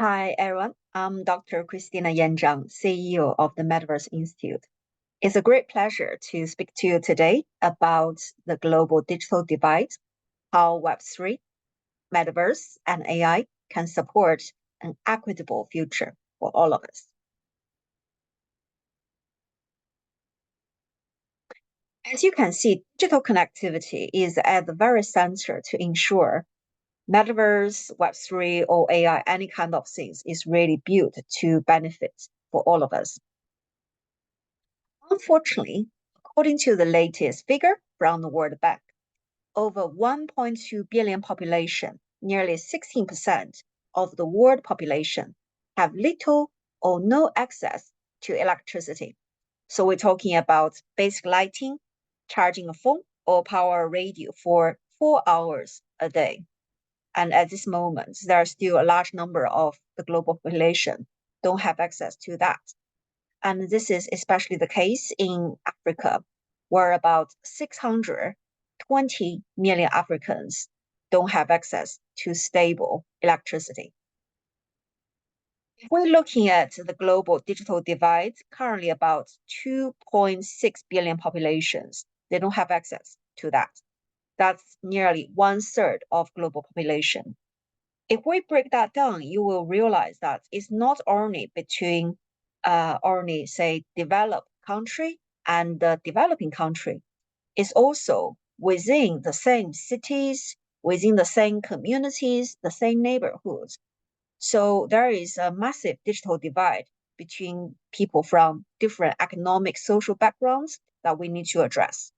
Hi, everyone. I'm Dr. Christina Zhang, CEO of the Metaverse Institute. It's a great pleasure to speak to you today about the global digital divide, how Web3, Metaverse, and AI can support an equitable future for all of us. As you can see, digital connectivity is at the very center to ensure Metaverse, Web3, or AI, any kind of things is really built to benefit for all of us. Unfortunately, according to the latest figure from the World Bank, over 1.2 billion population, nearly 16% of the world population, have little or no access to electricity. So we're talking about basic lighting, charging a phone, or power a radio for 4 hours a day. And at this moment, there are still a large number of the global population don't have access to that. And this is especially the case in Africa, where about 620 million Africans don't have access to stable electricity. If we're looking at the global digital divide, currently about 2.6 billion populations, they don't have access to that. That's nearly 1/3 of global population. If we break that down, you will realize that it's not only between only say developed country and the developing country. It's also within the same cities, within the same communities, the same neighborhoods. So there is a massive digital divide between people from different economic, social backgrounds that we need to address.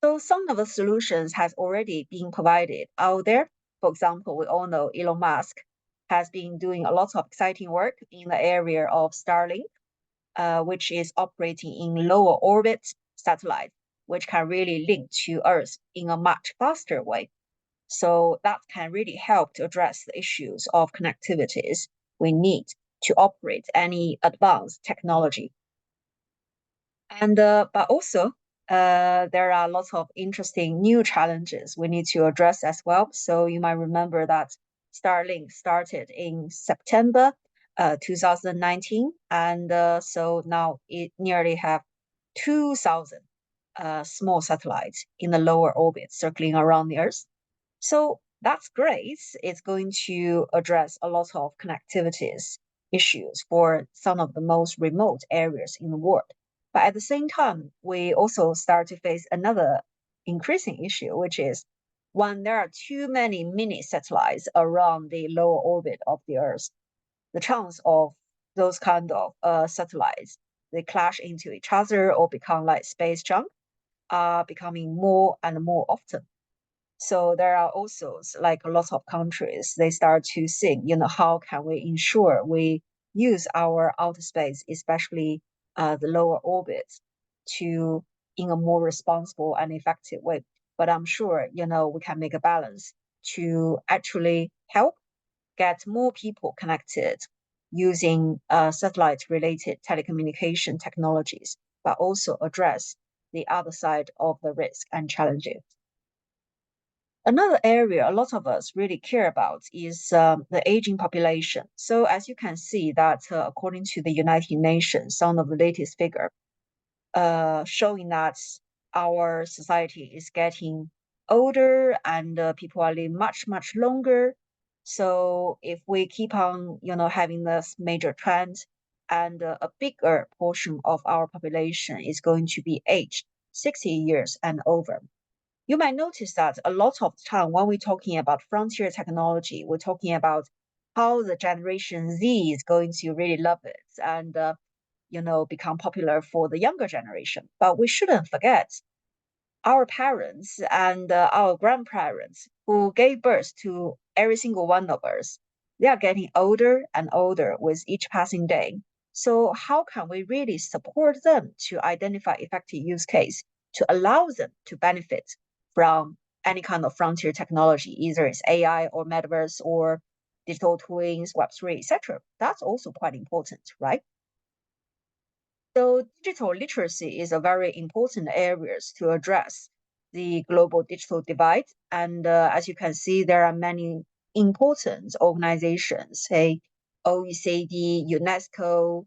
So some of the solutions has already been provided out there. For example, we all know Elon Musk has been doing a lot of exciting work in the area of Starlink, which is operating in lower orbit satellite, which can really link to Earth in a much faster way. So that can really help to address the issues of connectivities we need to operate any advanced technology. And but also there are lots of interesting new challenges we need to address as well. So you might remember that Starlink started in September 2019, and so now it nearly have 2,000 small satellites in the lower orbit circling around the Earth. So that's great. It's going to address a lot of connectivities issues for some of the most remote areas in the world. But at the same time, we also start to face another increasing issue, which is when there are too many mini satellites around the lower orbit of the Earth, the chance of those kind of satellites, they clash into each other or become like space junk, are becoming more and more often. So there are also like a lot of countries, they start to think, how can we ensure we use our outer space, especially the lower orbits, to in a more responsible and effective way. But I'm sure, we can make a balance to actually help get more people connected using satellite-related telecommunication technologies, but also address the other side of the risk and challenges. Another area a lot of us really care about is the aging population. So as you can see that according to the United Nations, some of the latest figure showing that our society is getting older and people are living much, much longer. So if we keep on, having this major trend and a bigger portion of our population is going to be aged 60 years and over, you might notice that a lot of the time when we're talking about frontier technology, we're talking about how the Generation Z is going to really love it and become popular for the younger generation. But we shouldn't forget our parents and our grandparents who gave birth to every single one of us. They are getting older and older with each passing day. So how can we really support them to identify effective use case to allow them to benefit from any kind of frontier technology, either it's AI or metaverse or digital twins, Web3, etc. That's also quite important, right? So digital literacy is a very important area to address the global digital divide. And as you can see, there are many important organizations, say OECD, UNESCO,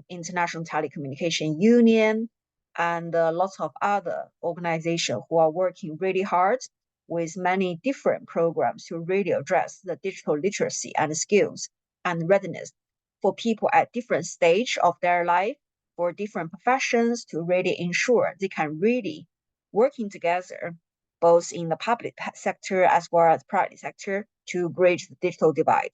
International Telecommunication Union, and lots of other organizations who are working really hard with many different programs to really address the digital literacy and skills and readiness for people at different stage of their life, for different professions, to really ensure they can really working together, both in the public sector as well as private sector, to bridge the digital divide.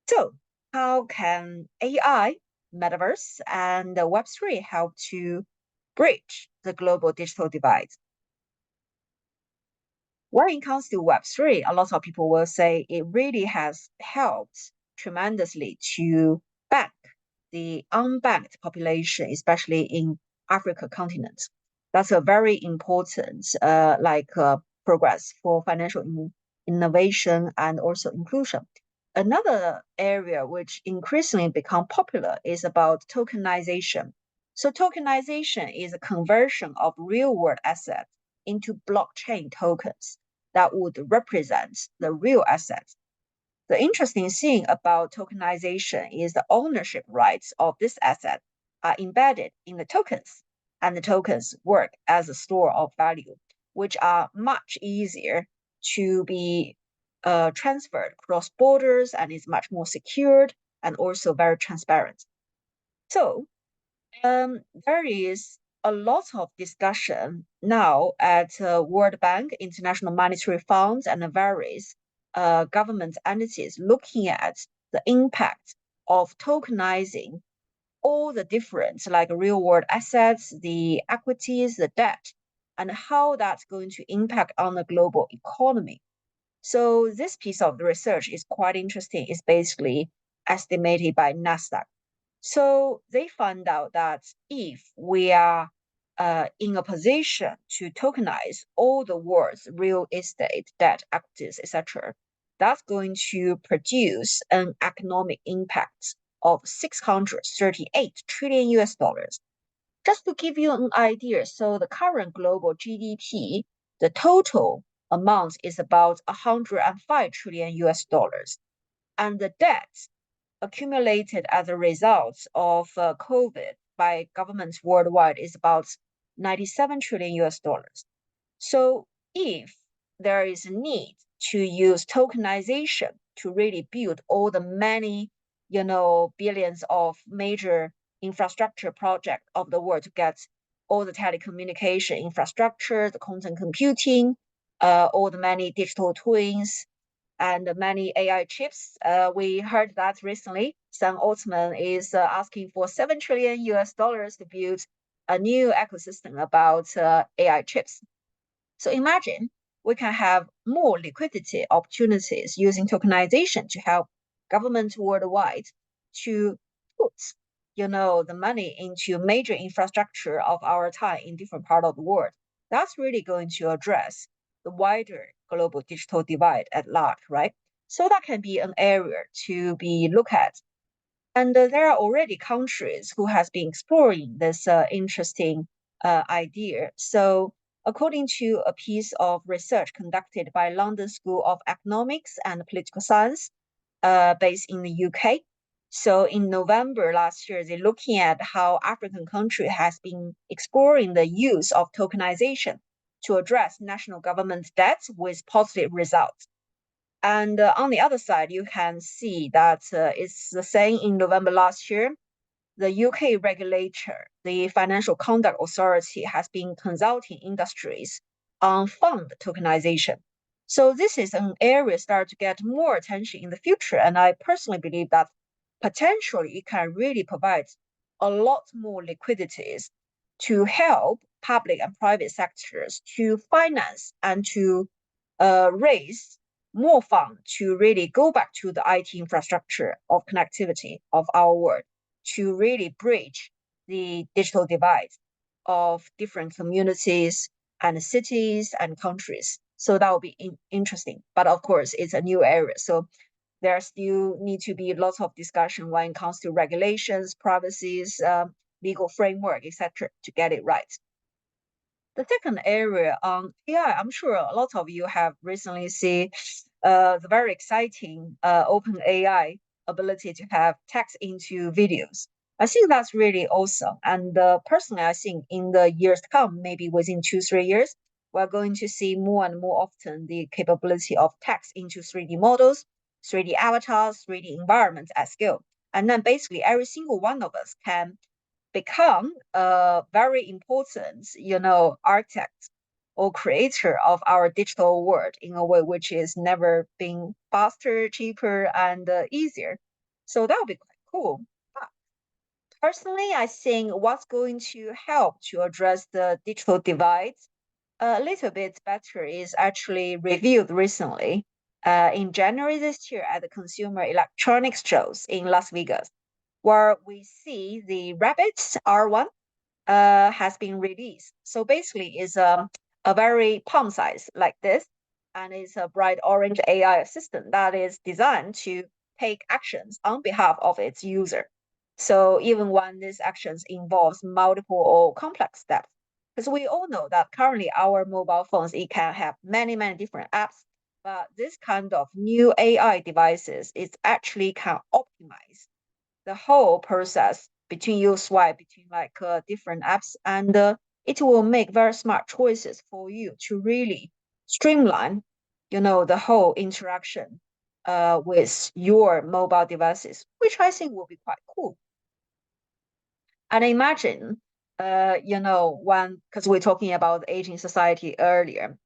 So how can AI, Metaverse, and Web3 help to bridge the global digital divide? When it comes to Web3, a lot of people will say it really has helped tremendously to bank the unbanked population, especially in Africa continent. That's a very important progress for financial innovation and also inclusion. Another area which increasingly become popular is about tokenization. So tokenization is a conversion of real world assets into blockchain tokens that would represent the real assets. The interesting thing about tokenization is the ownership rights of this asset are embedded in the tokens, and the tokens work as a store of value, which are much easier to be transferred across borders and is much more secured and also very transparent. So there is a lot of discussion now at World Bank, International Monetary Funds, and various government entities looking at the impact of tokenizing all the different, like real world assets, the equities, the debt, and how that's going to impact on the global economy. So this piece of the research is quite interesting. It's basically estimated by NASDAQ. So they found out that if we are in a position to tokenize all the world's real estate, debt, equities, etc., that's going to produce an economic impact of 638 trillion US dollars. Just to give you an idea, so the current global GDP, the total amount is about 105 trillion US dollars. And the debt accumulated as a result of COVID by governments worldwide is about 97 trillion US dollars. So if there is a need to use tokenization to really build all the many, billions of major infrastructure project of the world to get all the telecommunication infrastructure, the content computing, all the many digital twins, and many AI chips. We heard that recently. Sam Altman is asking for 7 trillion US dollars to build a new ecosystem about AI chips. So imagine we can have more liquidity opportunities using tokenization to help governments worldwide to put, the money into major infrastructure of our time in different part of the world. That's really going to address the wider global digital divide at large, right? So that can be an area to be looked at. And there are already countries who has been exploring this interesting idea. So according to a piece of research conducted by London School of Economics and Political Science, based in the UK. So in November last year, they're looking at how African country has been exploring the use of tokenization to address national government debt with positive results. And on the other side, you can see that it's the same in November last year. The UK regulator, the Financial Conduct Authority, has been consulting industries on fund tokenization. So this is an area start to get more attention in the future. And I personally believe that potentially it can really provide a lot more liquidities to help public and private sectors to finance and to raise more funds to really go back to the IT infrastructure of connectivity of our world to really bridge the digital divide of different communities and cities and countries. So that will be interesting. But of course, it's a new area. So there still need to be lots of discussion when it comes to regulations, privacies, legal framework, etc., to get it right. The second area on AI, I'm sure a lot of you have recently seen the very exciting open AI ability to have text into videos. I think that's really awesome. And personally, I think in the years to come, maybe within 2, 3 years, we're going to see more and more often the capability of text into 3D models, 3D avatars, 3D environments at scale. And then basically every single one of us can become a very important, architect or creator of our digital world in a way which is never been faster, cheaper, and easier. So that would be quite cool. But personally, I think what's going to help to address the digital divide a little bit better is actually revealed recently in January this year at the Consumer Electronics Shows in Las Vegas, where we see the Rabbit R1 has been released. So basically, it's a very palm size like this, and it's a bright orange AI assistant that is designed to take actions on behalf of its user. So even when these actions involves multiple or complex steps, because we all know that currently our mobile phones, it can have many, many different apps, but this kind of new AI devices, it actually can optimize the whole process between you swipe between like different apps, and it will make very smart choices for you to really streamline, the whole interaction with your mobile devices, which I think will be quite cool. And imagine, when, because we're talking about aging society earlier,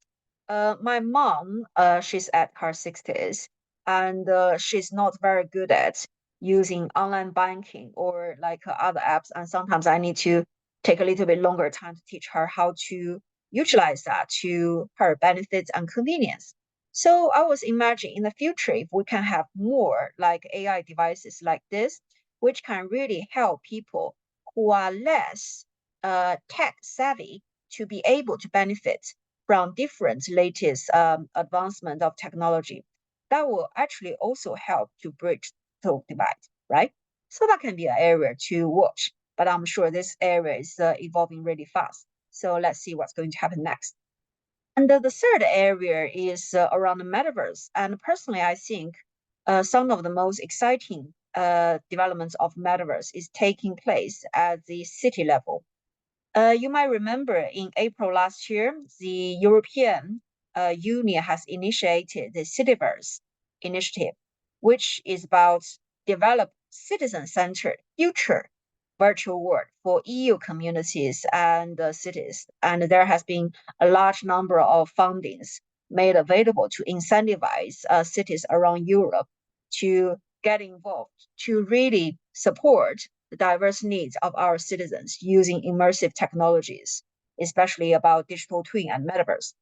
my mom, she's at her 60s, and she's not very good at using online banking or like other apps. And sometimes I need to take a little bit longer time to teach her how to utilize that to her benefits and convenience. So I was imagining in the future if we can have more like AI devices like this, which can really help people who are less tech savvy to be able to benefit from different latest advancement of technology, that will actually also help to bridge the divide, right? So that can be an area to watch, but I'm sure this area is evolving really fast. So let's see what's going to happen next. And the third area is around the metaverse. And personally, I think some of the most exciting developments of metaverse is taking place at the city level. You might remember in April last year, the European Union has initiated the Cityverse initiative, which is about develop citizen-centered future virtual world for EU communities and cities. And there has been a large number of fundings made available to incentivize cities around Europe to get involved, to really support the diverse needs of our citizens using immersive technologies, especially about digital twin and metaverse.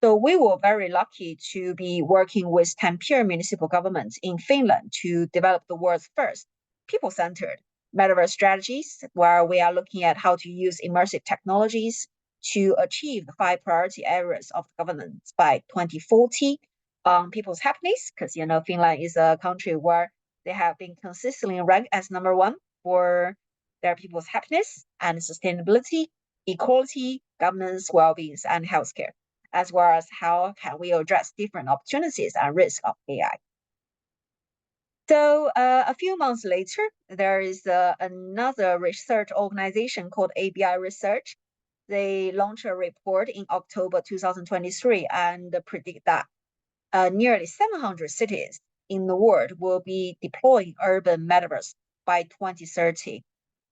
So we were very lucky to be working with Tampere municipal government in Finland to develop the world's first people-centered metaverse strategies, where we are looking at how to use immersive technologies to achieve the 5 priority areas of governance by 2040 on people's happiness, because Finland is a country where they have been consistently ranked as #1 for their people's happiness and sustainability, equality, governance, well-being, and healthcare, as well as how can we address different opportunities and risks of AI. So a few months later, there is another research organization called ABI Research. They launched a report in October 2023 and predict that nearly 700 cities in the world will be deploying urban metaverse by 2030.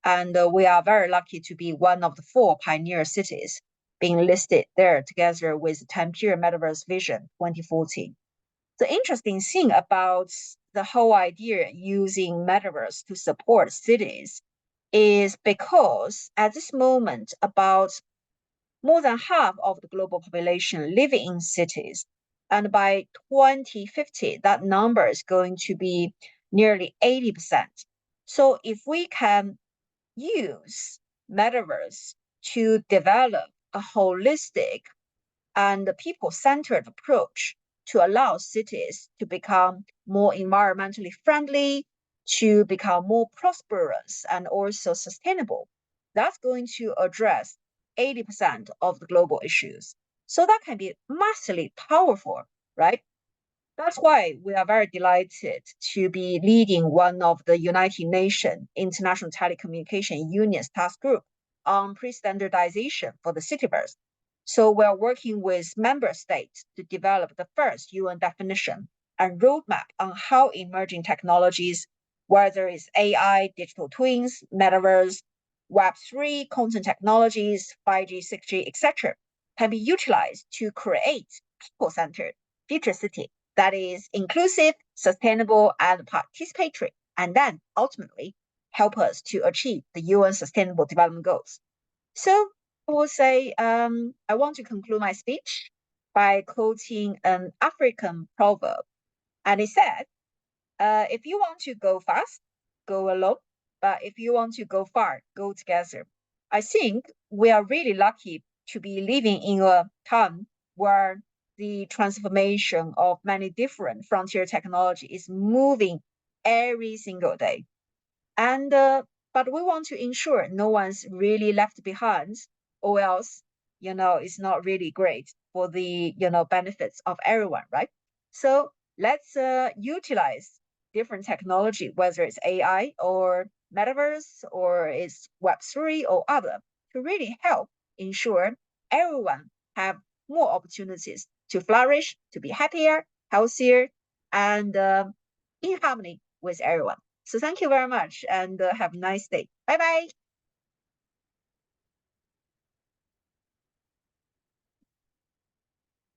And we are very lucky to be one of the 4 pioneer cities being listed there together with Tampere Metaverse Vision 2040. The interesting thing about the whole idea using metaverse to support cities is because at this moment, about more than half of the global population living in cities. And by 2050, that number is going to be nearly 80%. So if we can use metaverse to develop a holistic and people-centered approach to allow cities to become more environmentally friendly, to become more prosperous and also sustainable, that's going to address 80% of the global issues. So that can be massively powerful, right? That's why we are very delighted to be leading one of the United Nations International Telecommunication Union's task group on pre-standardization for the cityverse. So we're working with member states to develop the first UN definition and roadmap on how emerging technologies, whether it's AI, digital twins, metaverse, Web3, content technologies, 5G, 6G, etc., can be utilized to create people-centered future city that is inclusive, sustainable, and participatory, and then ultimately help us to achieve the UN Sustainable Development Goals. So I will say I want to conclude my speech by quoting an African proverb, and it said, if you want to go fast, go alone. But if you want to go far, go together. I think we are really lucky to be living in a time where the transformation of many different frontier technology is moving every single day. And but we want to ensure no one's really left behind, or else, it's not really great for the, benefits of everyone, right? So let's utilize different technology, whether it's AI or metaverse or it's Web3 or other, to really help ensure everyone have more opportunities to flourish, to be happier, healthier, and in harmony with everyone. So thank you very much and have a nice day. Bye bye.